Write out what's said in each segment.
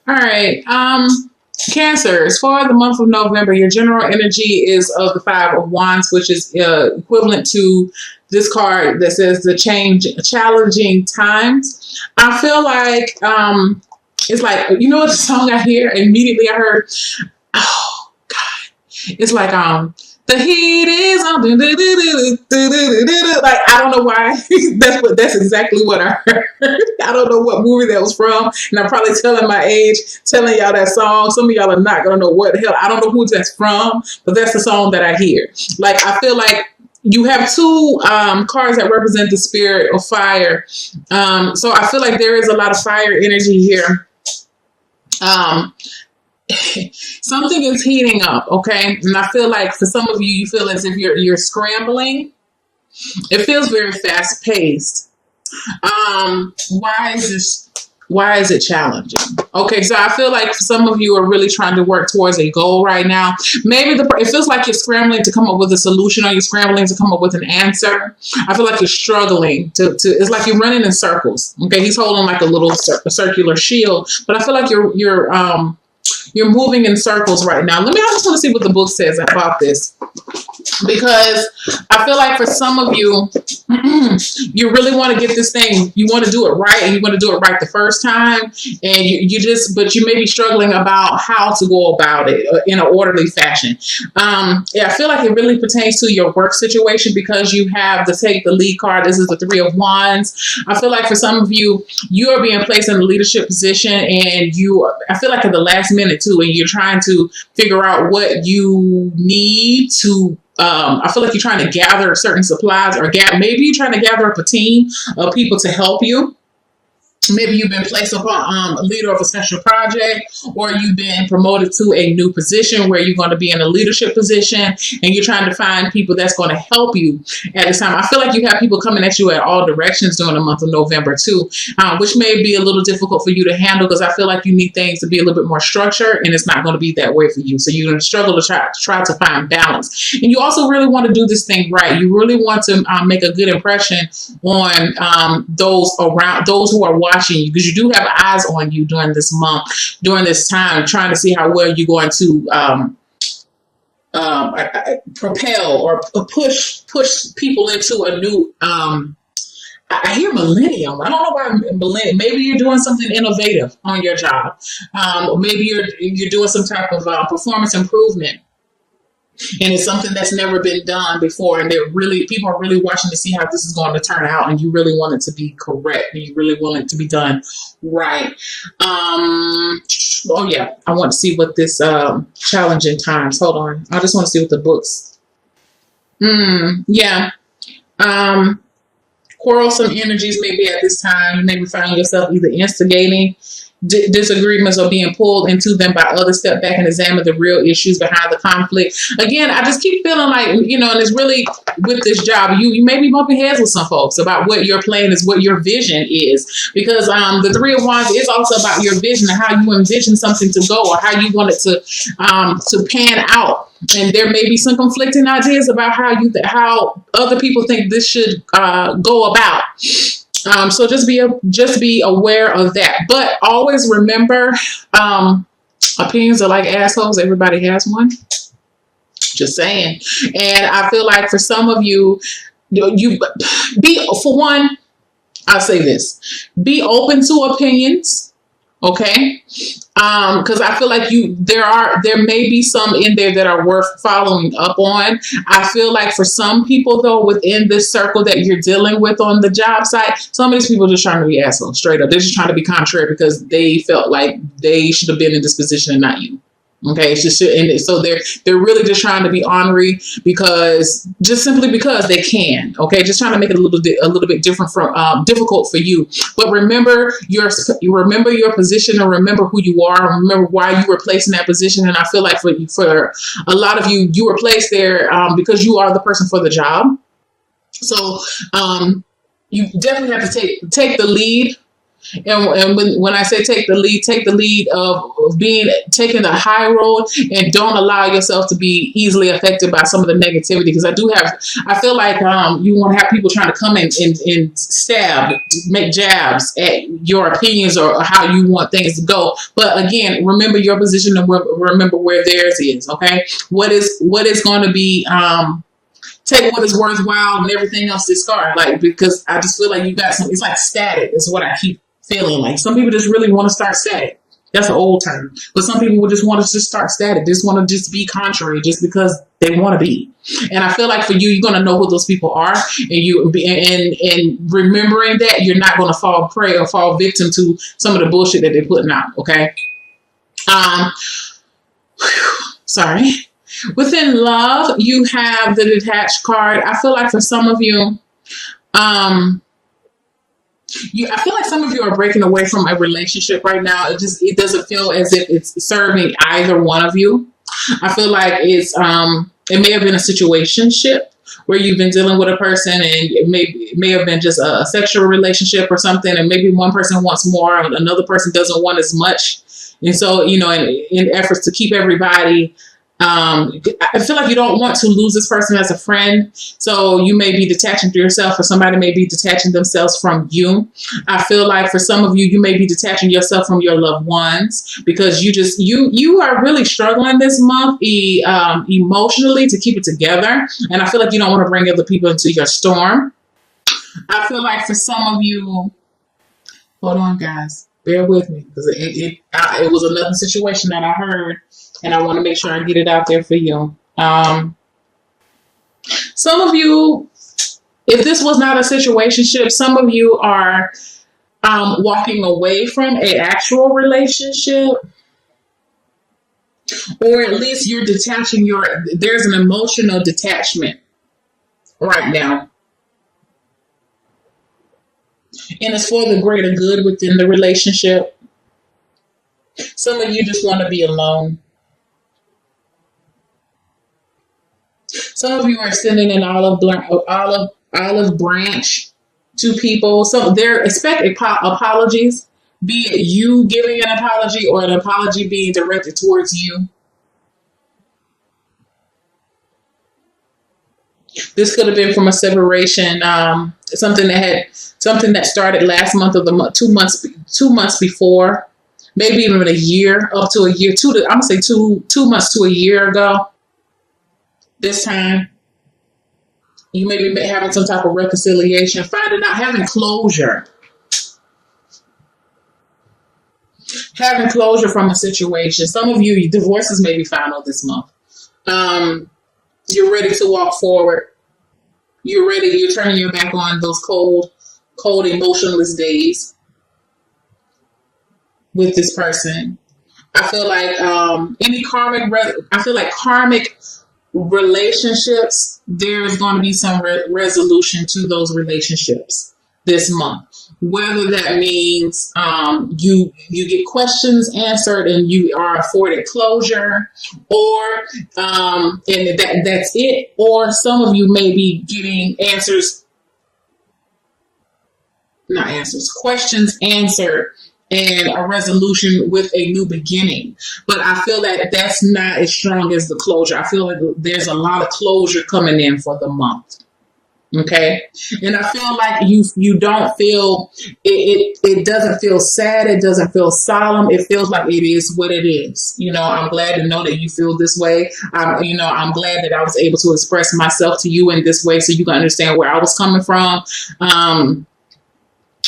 All right. Cancers for the month of November. Your general energy is of the Five of Wands, which is equivalent to this card that says the challenging times. I feel like it's like, you know what the song I hear immediately? I heard, oh God, it's like the heat is on. Like, I don't know why. That's exactly what I heard. I don't know what movie that was from, and I'm probably telling my age, telling y'all that song. Some of y'all are not gonna know what the hell. I don't know who that's from, but that's the song that I hear. Like, I feel like you have two cards that represent the spirit of fire. So I feel like there is a lot of fire energy here. Something is heating up, okay? And I feel like for some of you, you feel as if you're scrambling. It feels very fast paced. Why is it challenging? Okay, so I feel like some of you are really trying to work towards a goal right now. Maybe it feels like you're scrambling to come up with a solution, or you're scrambling to come up with an answer. I feel like you're struggling to it's like you're running in circles. Okay, he's holding like a little circular shield, but I feel like you're moving in circles right now. I just want to see what the book says about this, because I feel like for some of you, you really want to get this thing, you want to do it right, and you want to do it right the first time, and but you may be struggling about how to go about it in an orderly fashion. Yeah, I feel like it really pertains to your work situation, because you have to take the lead card. This is the Three of Wands. I feel like for some of you, you are being placed in a leadership position, and I feel like at the last minute too, and you're trying to figure out what you need to I feel like you're trying to gather certain supplies, or maybe you're trying to gather up a team of people to help you. Maybe you've been placed upon a leader of a special project, or you've been promoted to a new position where you're going to be in a leadership position, and you're trying to find people that's going to help you at this time. I feel like you have people coming at you at all directions during the month of November too, which may be a little difficult for you to handle, because I feel like you need things to be a little bit more structured, and it's not going to be that way for you. So you're going to struggle to try to find balance. And you also really want to do this thing right. You really want to make a good impression on those who are watching you, because you do have eyes on you during this month, during this time, trying to see how well you're going to propel or push people into a new. I hear millennium. I don't know why millennium. Maybe you're doing something innovative on your job. Maybe you're doing some type of performance improvement. And it's something that's never been done before, and people are really watching to see how this is going to turn out, and you really want it to be correct, and you really want it to be done right. Oh yeah, I want to see what this challenging times. Hold on, I just want to see what the books. Yeah. Quarrelsome energies may be at this time. You may be finding yourself either instigating disagreements or being pulled into them by others. Step back and examine the real issues behind the conflict. Again, I just keep feeling like, and it's really with this job, you may be bumping heads with some folks about what your plan is, what your vision is, because the Three of Wands is also about your vision and how you envision something to go, or how you want it to pan out. And there may be some conflicting ideas about how other people think this should go about. So just be aware of that. But always remember, opinions are like assholes. Everybody has one. Just saying. And I feel like for some of you, for one, I'll say this: be open to opinions. Okay, because I feel like there may be some in there that are worth following up on. I feel like for some people though, within this circle that you're dealing with on the job site, some of these people are just trying to be assholes, straight up. They're just trying to be contrary because they felt like they should have been in this position and not you. Okay, it's just, and so they're really just trying to be ornery simply because they can. Okay, just trying to make it a little bit different from difficult for you. But remember your position, and remember who you are, and remember why you were placed in that position. And I feel like for a lot of you, you were placed there because you are the person for the job. So you definitely have to take the lead. And when I say take the lead of being taking the high road, and don't allow yourself to be easily affected by some of the negativity. Because I feel like you want to have people trying to come in and stab, make jabs at your opinions or how you want things to go. But again, remember your position and remember where theirs is. Okay, what is going to be take what is worthwhile and everything else discard. Like, because I just feel like you got some. It's like static. Is what I keep feeling like. Some people just really want to start static. That's an old term. But some people would just want to just start static. Just want to just be contrary just because they want to be. And I feel like for you, you're going to know who those people are. And remembering that you're not going to fall prey or fall victim to some of the bullshit that they're putting out. Okay. Sorry. Within love, you have the detached card. I feel like for some of you, I feel like some of you are breaking away from a relationship right now. It doesn't feel as if it's serving either one of you. I feel like it may have been a situationship where you've been dealing with a person, and it may have been just a sexual relationship or something, and maybe one person wants more and another person doesn't want as much. And so, in efforts to keep everybody, I feel like you don't want to lose this person as a friend. So you may be detaching to yourself, or somebody may be detaching themselves from you. I feel like for some of you, you may be detaching yourself from your loved ones because you are really struggling this month emotionally to keep it together. And I feel like you don't want to bring other people into your storm. I feel like for some of you, hold on, guys, bear with me because it was another situation that I heard. And I want to make sure I get it out there for you. Some of you, if this was not a situationship, some of you are walking away from an actual relationship. Or at least you're detaching there's an emotional detachment right now. And it's for the greater good within the relationship. Some of you just want to be alone. Some of you are sending an olive branch to people. So they're expecting apologies, be it you giving an apology or an apology being directed towards you. This could have been from a separation, something that started last month or 2 months before, maybe even a year, up to a year. I'm gonna say 2 months to a year ago. This time, you may be having some type of reconciliation, finding out, having closure. Having closure from a situation. Some of you, divorces may be final this month. You're ready to walk forward. You're turning your back on those cold, emotionless days with this person. I feel like karmic relationships, there's going to be some resolution to those relationships this month. Whether that means you get questions answered and you are afforded closure, or and that's it. Or some of you may be getting questions answered, and a resolution with a new beginning. But I feel that that's not as strong as the closure. I feel like there's a lot of closure coming in for the month. Okay. And I feel like you don't feel, it doesn't feel sad. It doesn't feel solemn. It feels like it is what it is. I'm glad to know that you feel this way. I'm glad that I was able to express myself to you in this way so you can understand where I was coming from.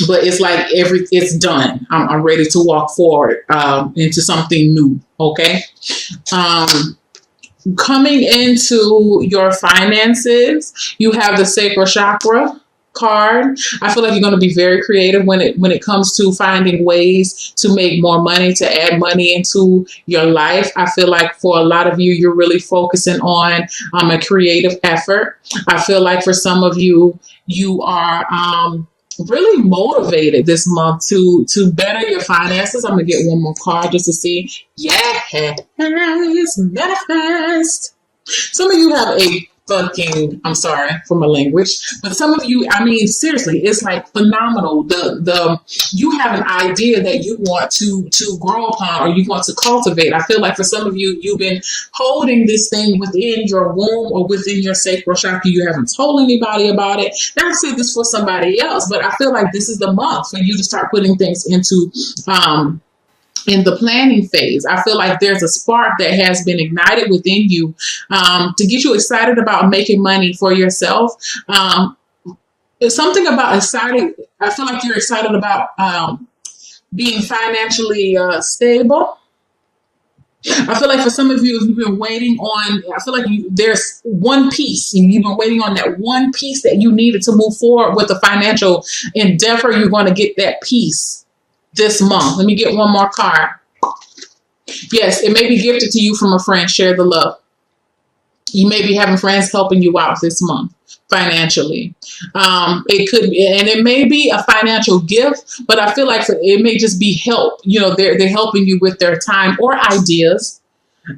But it's like it's done. I'm ready to walk forward into something new. Okay. Coming into your finances, you have the sacral chakra card. I feel like you're going to be very creative when it comes to finding ways to make more money, to add money into your life. I feel like for a lot of you, you're really focusing on a creative effort. I feel like for some of you, you are really motivated this month to better your finances. I'm gonna get one more card just to see. Yes, manifest. Some of you have a fucking, I'm sorry for my language, but some of you, I mean, seriously, it's like phenomenal. The you have an idea that you want to grow upon or you want to cultivate. I feel like for some of you, you've been holding this thing within your womb or within your sacral chakra. You haven't told anybody about it. Now I say this for somebody else, but I feel like this is the month for you to start putting things into in the planning phase. I feel like there's a spark that has been ignited within you to get you excited about making money for yourself. It's something about excited. I feel like you're excited about being financially stable. I feel like for some of you, you've been waiting on, I feel like there's one piece, and you've been waiting on that one piece that you needed to move forward with a financial endeavor. You're going to get that piece this month. Let me get one more card. Yes, it may be gifted to you from a friend. Share the love. You may be having friends helping you out this month financially. It could be, and it may be a financial gift, but I feel like it may just be help. You know, they're helping you with their time or ideas.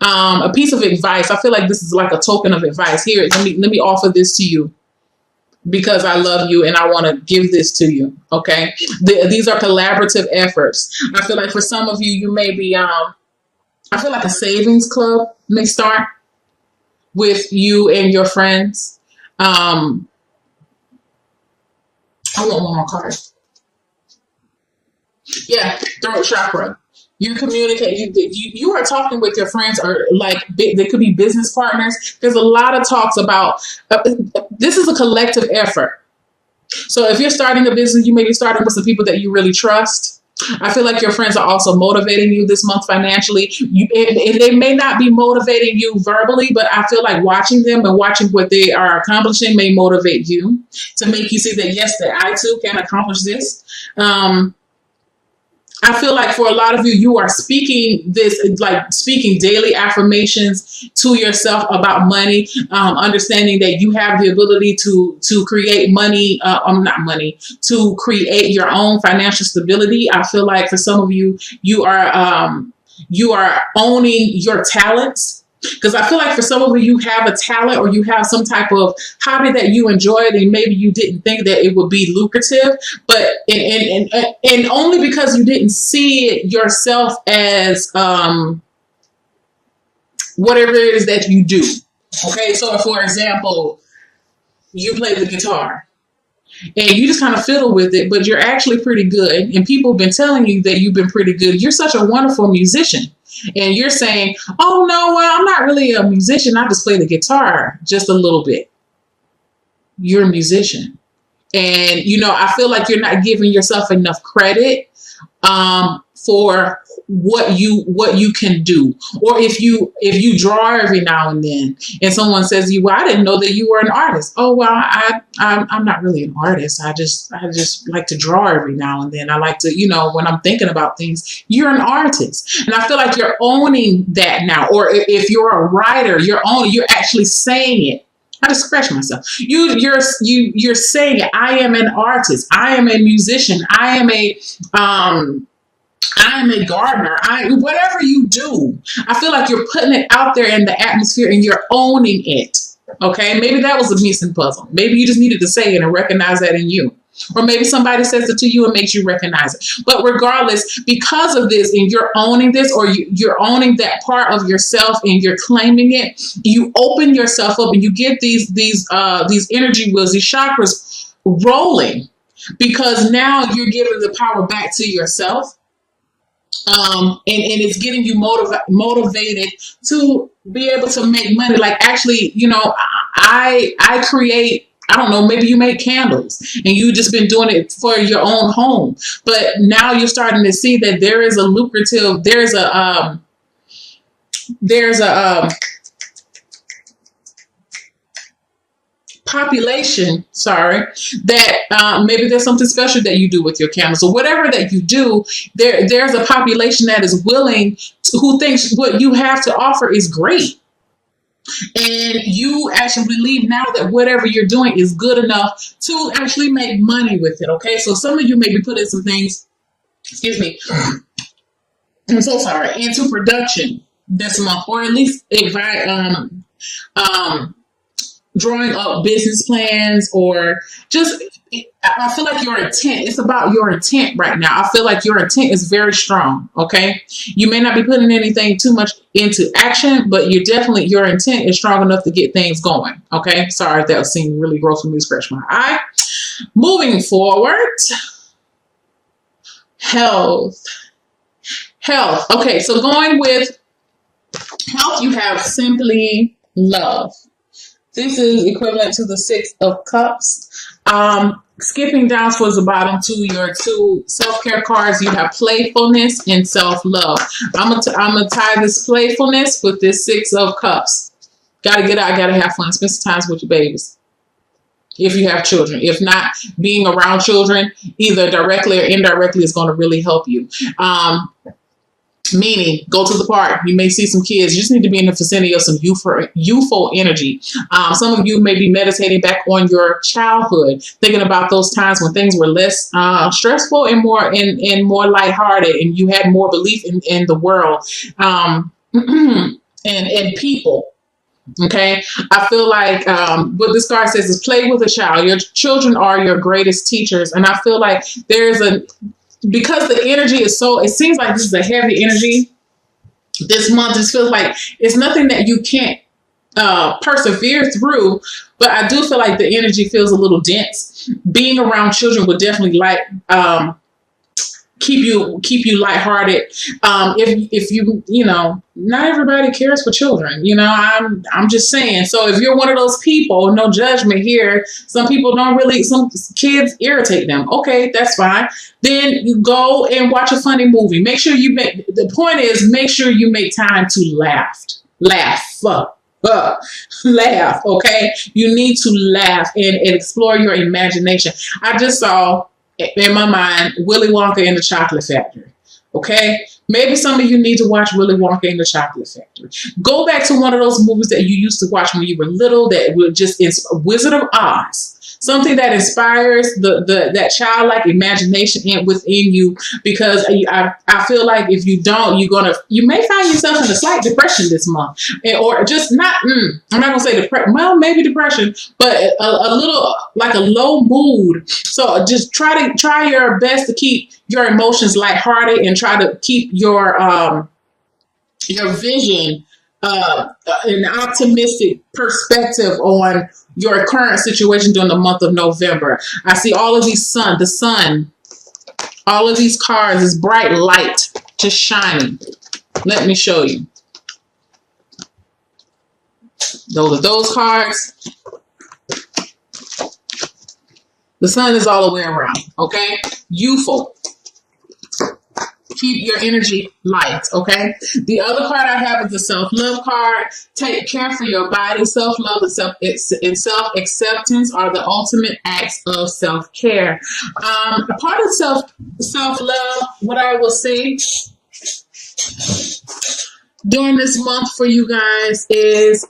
A piece of advice. I feel like this is like a token of advice. Here, let me offer this to you, because I love you and I want to give this to you. Okay. These are collaborative efforts. I feel like for some of you, you may be, I feel like a savings club may start with you and your friends. I want one more card. Yeah. Throat chakra. You communicate, you are talking with your friends, or like they could be business partners. There's a lot of talks about, this is a collective effort. So if you're starting a business, you may be starting with some people that you really trust. I feel like your friends are also motivating you this month financially. They may not be motivating you verbally, but I feel like watching them and watching what they are accomplishing may motivate you to make you see that, yes, that I too can accomplish this. I feel like for a lot of you, you are speaking this, like speaking daily affirmations to yourself about money, understanding that you have the ability to create money, to create your own financial stability. I feel like for some of you, you are owning your talents. Because I feel like for some of you, you have a talent or you have some type of hobby that you enjoyed, and maybe you didn't think that it would be lucrative, but and only because you didn't see it yourself as whatever it is that you do. Okay, so for example, you play the guitar and you just kind of fiddle with it, but you're actually pretty good, and people have been telling you that you've been pretty good. You're such a wonderful musician. And you're saying, oh, no, well, I'm not really a musician. I just play the guitar just a little bit. You're a musician. And, you know, I feel like you're not giving yourself enough credit for what you can do. Or if you draw every now and then and someone says to you, well, I didn't know that you were an artist. Oh, well, I'm not really an artist. I just like to draw every now and then. I like to, you know, when I'm thinking about things, you're an artist. And I feel like you're owning that now. Or if you're a writer, you're actually saying it. I just scratched myself. You're saying it. I am an artist. I am a musician. I am a gardener. Whatever you do, I feel like you're putting it out there in the atmosphere and you're owning it. Okay, maybe that was a missing puzzle. Maybe you just needed to say it and recognize that in you. Or maybe somebody says it to you and makes you recognize it. But regardless, because of this, and you're owning this, or you're owning that part of yourself and you're claiming it, you open yourself up and you get these energy wheels, these chakras rolling, because now you're giving the power back to yourself. And it's getting you motivated to be able to make money. Like, actually, you know, I create, I don't know, maybe you make candles and you just been doing it for your own home, but now you're starting to see that there is a lucrative, there's a population, that maybe there's something special that you do with your candles, or whatever that you do, there's a population that is willing to, who thinks what you have to offer is great. And you actually believe now that whatever you're doing is good enough to actually make money with it. Okay, so some of you may be putting some things, excuse me, I'm so sorry, into production this month, or at least drawing up business plans, or just, I feel like your intent, it's about your intent right now. I feel like your intent is very strong. Okay. You may not be putting anything too much into action, but your intent is strong enough to get things going. Okay. Sorry if that seemed really gross for me to scratch my eye. Moving forward, health. Okay. So going with health, you have simply love. This is equivalent to the Six of Cups. Skipping down towards the bottom to your two self-care cards, you have playfulness and self-love. I'm gonna tie this playfulness with this Six of Cups. Gotta get out, gotta have fun, spend some time with your babies. If you have children. If not, being around children, either directly or indirectly, is going to really help you. Meaning, go to the park. You may see some kids. You just need to be in the vicinity of some youthful energy. Some of you may be meditating back on your childhood, thinking about those times when things were less stressful and more lighthearted, and you had more belief in the world and people. Okay, I feel like what this card says is play with a child. Your children are your greatest teachers, and I feel like because the energy is it seems like this is a heavy energy this month. It feels like it's nothing that you can't persevere through, but I do feel like the energy feels a little dense. Being around children would definitely keep you lighthearted. If you not everybody cares for children. I'm just saying. So if you're one of those people, no judgment here. Some people some kids irritate them. Okay, that's fine. Then you go and watch a funny movie. Make sure the point is, make sure you make time to laugh. Laugh. Okay, you need to laugh and explore your imagination. I just saw, in my mind, Willy Wonka and the Chocolate Factory. Okay? Maybe some of you need to watch Willy Wonka and the Chocolate Factory. Go back to one of those movies that you used to watch when you were little that were just Wizard of Oz. Something that inspires that childlike imagination within you, because I feel like if you don't, you may find yourself in a slight depression this month, or just not. I'm not gonna say depression. Well, maybe depression, but a little like a low mood. So just try your best to keep your emotions lighthearted and try to keep your vision an optimistic perspective on your current situation during the month of November. I see all of these the sun, all of these cards is bright light just shining. Let me show you. Those are those cards. The sun is all the way around. Okay, youthful. Keep your energy light, okay? The other card I have is the self-love card. Take care for your body. Self-love and self-acceptance are the ultimate acts of self-care. A part of self-love, what I will say during this month for you guys is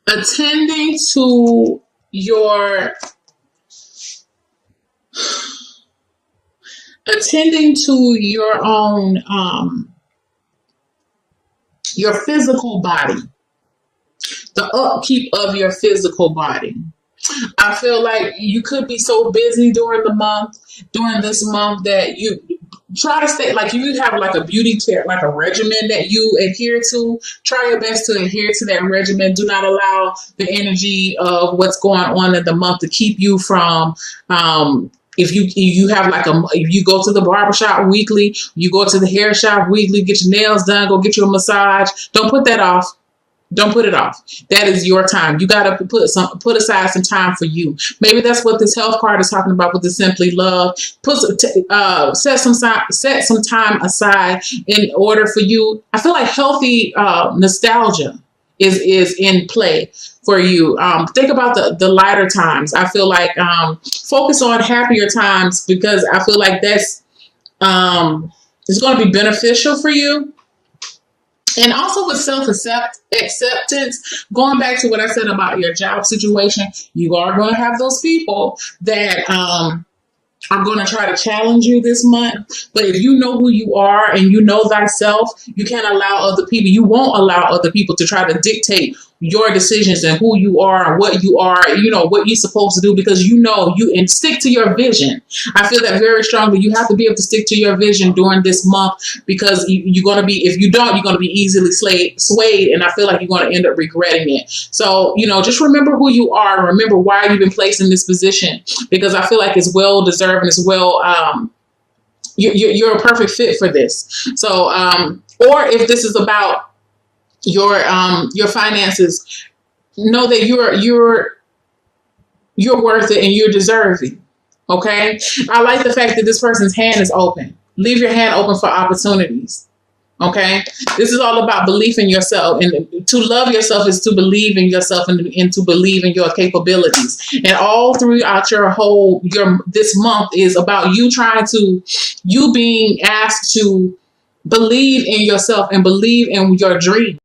attending to your own your physical body, the upkeep of your physical body. I feel like you could be so busy during this month that you try to stay, like, if you have like a beauty care, like a regimen that you adhere to, try your best to adhere to that regimen. Do not allow the energy of what's going on in the month to keep you from, if you have if you go to the barbershop weekly, you go to the hair shop weekly, get your nails done, go get you a massage. Don't put that off. Don't put it off. That is your time. You got to put aside some time for you. Maybe that's what this health card is talking about with the Simply Love. Set some time aside in order for you. I feel like healthy nostalgia is in play for you. Think about the lighter times. I feel like focus on happier times, because I feel like that's it's going to be beneficial for you. And also with self-acceptance, going back to what I said about your job situation, you are going to have those people that are going to try to challenge you this month. But if you know who you are and you know thyself, you can't allow other people, you won't allow other people to try to dictate your decisions and who you are and what you are, what you're supposed to do, because you and stick to your vision. I feel that very strongly. You have to be able to stick to your vision during this month, because you're going to be, if you don't, you're going to be easily swayed. And I feel like you're going to end up regretting it. So, just remember who you are and remember why you've been placed in this position, because I feel like it's well deserved and it's well, you're a perfect fit for this. So, or if this is about your finances, know that you're worth it and you're deserving. Okay. I like the fact that this person's hand is open. Leave your hand open for opportunities. Okay. This is all about belief in yourself, and to love yourself is to believe in yourself and to believe in your capabilities. And all throughout this month is about you being asked to believe in yourself and believe in your dream.